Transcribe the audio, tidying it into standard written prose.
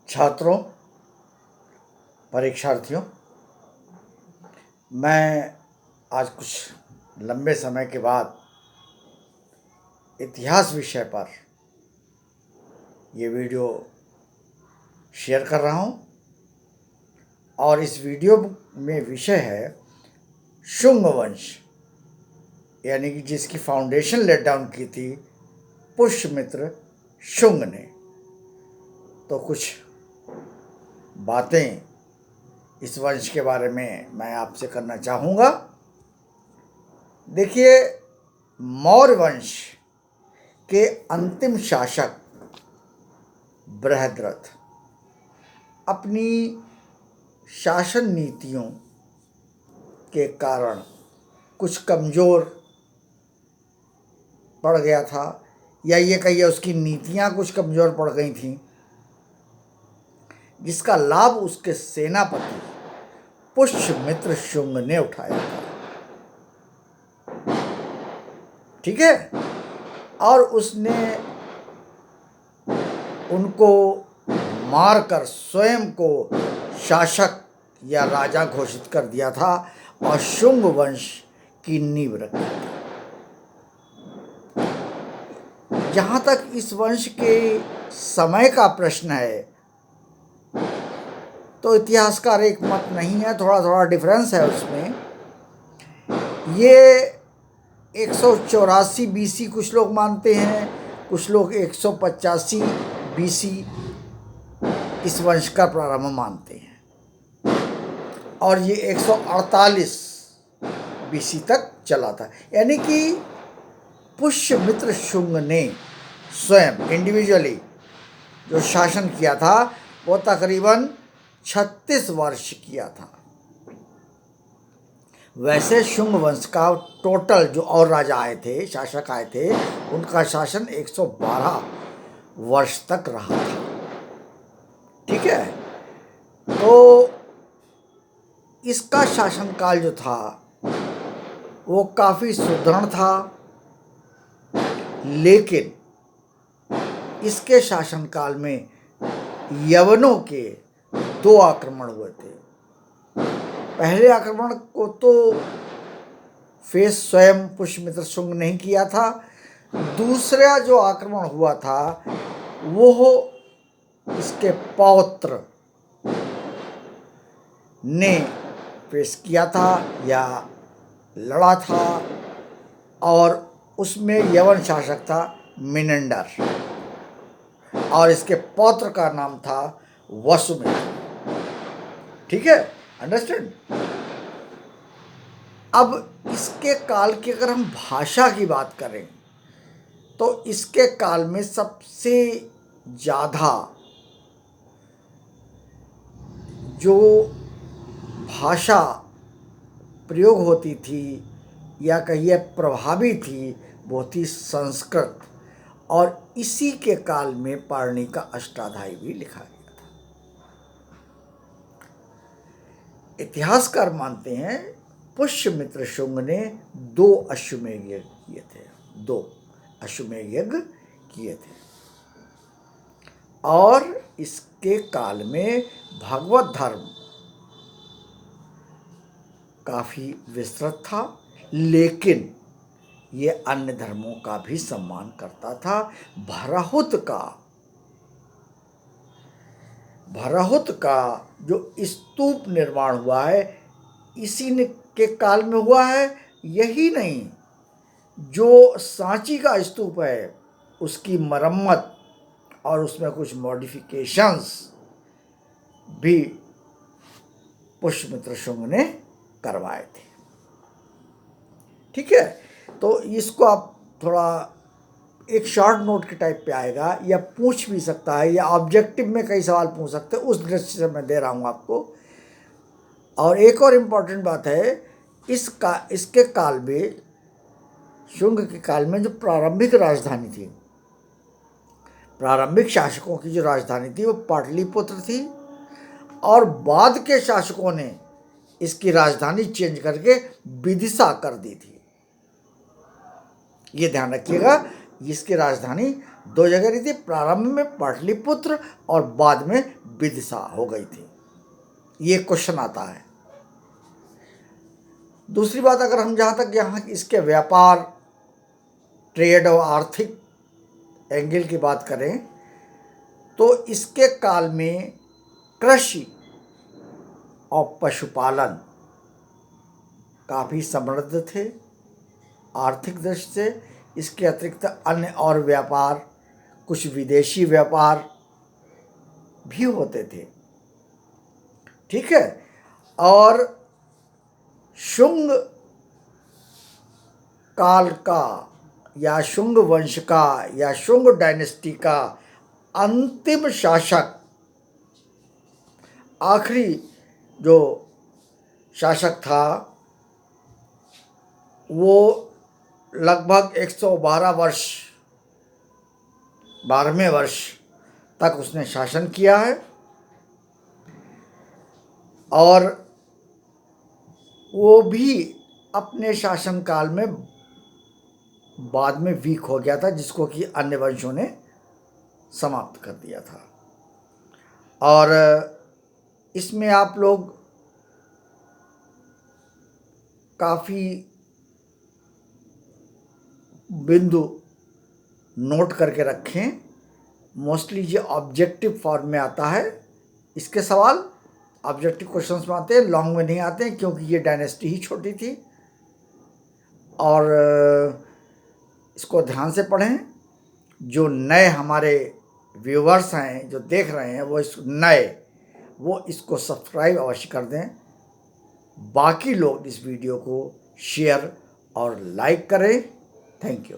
छात्रों, परीक्षार्थियों, मैं आज कुछ लंबे समय के बाद इतिहास विषय पर ये वीडियो शेयर कर रहा हूँ और इस वीडियो में विषय है शुंग वंश, यानी कि जिसकी फाउंडेशन लेट डाउन की थी पुष्यमित्र शुंग ने। तो कुछ बातें इस वंश के बारे में मैं आपसे करना चाहूँगा। देखिए, मौर्य वंश के अंतिम शासक बृहद्रथ अपनी शासन नीतियों के कारण कुछ कमज़ोर पड़ गया था, या ये कहिए उसकी नीतियाँ कुछ कमज़ोर पड़ गई थीं, जिसका लाभ उसके सेनापति पुष्यमित्र शुंग ने उठाया था। ठीक है, और उसने उनको मारकर स्वयं को शासक या राजा घोषित कर दिया था और शुंग वंश की नींव रखी थी। जहाँ तक इस वंश के समय का प्रश्न है, तो इतिहासकार एक मत नहीं है, थोड़ा थोड़ा डिफरेंस है उसमें। ये 184 बीसी कुछ लोग मानते हैं, कुछ लोग 185 बीसी इस वंश का प्रारंभ मानते हैं, और ये 148 बीसी तक चला था। यानी कि पुष्यमित्र शुंग ने स्वयं इंडिविजुअली जो शासन किया था वो तकरीबन 36 वर्ष किया था। वैसे शुंग वंश का टोटल जो और राजा आए थे, शासक आए थे, उनका शासन 112 वर्ष तक रहा था। ठीक है, तो इसका शासनकाल जो था वो काफ़ी सुदृढ़ था, लेकिन इसके शासनकाल में यवनों के 2 आक्रमण हुए थे। पहले आक्रमण को तो फेस स्वयं पुष्यमित्र शुंग नहीं किया था। दूसरा जो आक्रमण हुआ था वो इसके पौत्र ने फेस किया था या लड़ा था, और उसमें यवन शासक था मिनेंडर और इसके पौत्र का नाम था वसुमित्र। ठीक है, अंडरस्टैंड। अब इसके काल की अगर हम भाषा की बात करें तो इसके काल में सबसे ज़्यादा जो भाषा प्रयोग होती थी या कहिए प्रभावी थी वो थी संस्कृत, और इसी के काल में पाणिनि का अष्टाध्यायी भी लिखा गया था। इतिहासकार मानते हैं पुष्यमित्र शुंग ने 2 अश्वमेध यज्ञ किए थे, 2 अश्वमेध यज्ञ किए थे, और इसके काल में भागवत धर्म काफ़ी विस्तृत था, लेकिन ये अन्य धर्मों का भी सम्मान करता था। भराहुत का जो स्तूप निर्माण हुआ है इसी के काल में हुआ है। यही नहीं, जो सांची का स्तूप है उसकी मरम्मत और उसमें कुछ मॉडिफिकेशंस भी पुष्यमित्र शुंग ने करवाए थे। ठीक है, तो इसको आप थोड़ा एक शॉर्ट नोट के टाइप पे आएगा, या पूछ भी सकता है, या ऑब्जेक्टिव में कई सवाल पूछ सकते हैं, उस दृष्टि से मैं दे रहा हूँ आपको। और एक और इम्पॉर्टेंट बात है, इसके काल में, शुंग के काल में जो प्रारंभिक राजधानी थी, प्रारंभिक शासकों की जो राजधानी थी वो पाटलिपुत्र थी, और बाद के शासकों ने इसकी राजधानी चेंज करके विदिशा कर दी थी। ये ध्यान रखिएगा, इसकी राजधानी 2 जगह रही थी, प्रारंभ में पाटलिपुत्र और बाद में विदिशा हो गई थी? ये क्वेश्चन आता है। दूसरी बात, अगर हम जहाँ तक यहाँ इसके व्यापार, ट्रेड और आर्थिक एंगल की बात करें तो इसके काल में कृषि और पशुपालन काफ़ी समृद्ध थे आर्थिक दृष्टि से। इसके अतिरिक्त अन्य और व्यापार, कुछ विदेशी व्यापार भी होते थे, ठीक है। और शुंग काल का या शुंग वंश का या शुंग डायनेस्टी का अंतिम शासक, आखिरी जो शासक था, वो लगभग 112 वर्ष, 12वें वर्ष तक उसने शासन किया है। और वो भी अपने शासनकाल में बाद में वीक हो गया था, जिसको कि अन्य वंशों ने समाप्त कर दिया था। और इसमें आप लोग काफ़ी बिंदु नोट करके रखें। मोस्टली ये ऑब्जेक्टिव फॉर्म में आता है, इसके सवाल ऑब्जेक्टिव क्वेश्चंस में आते हैं, लॉन्ग में नहीं आते हैं, क्योंकि ये डायनेस्टी ही छोटी थी। और इसको ध्यान से पढ़ें। जो नए हमारे व्यूवर्स हैं, जो देख रहे हैं, वो इसको सब्सक्राइब अवश्य कर दें। बाकी लोग इस वीडियो को शेयर और लाइक करें। Thank you.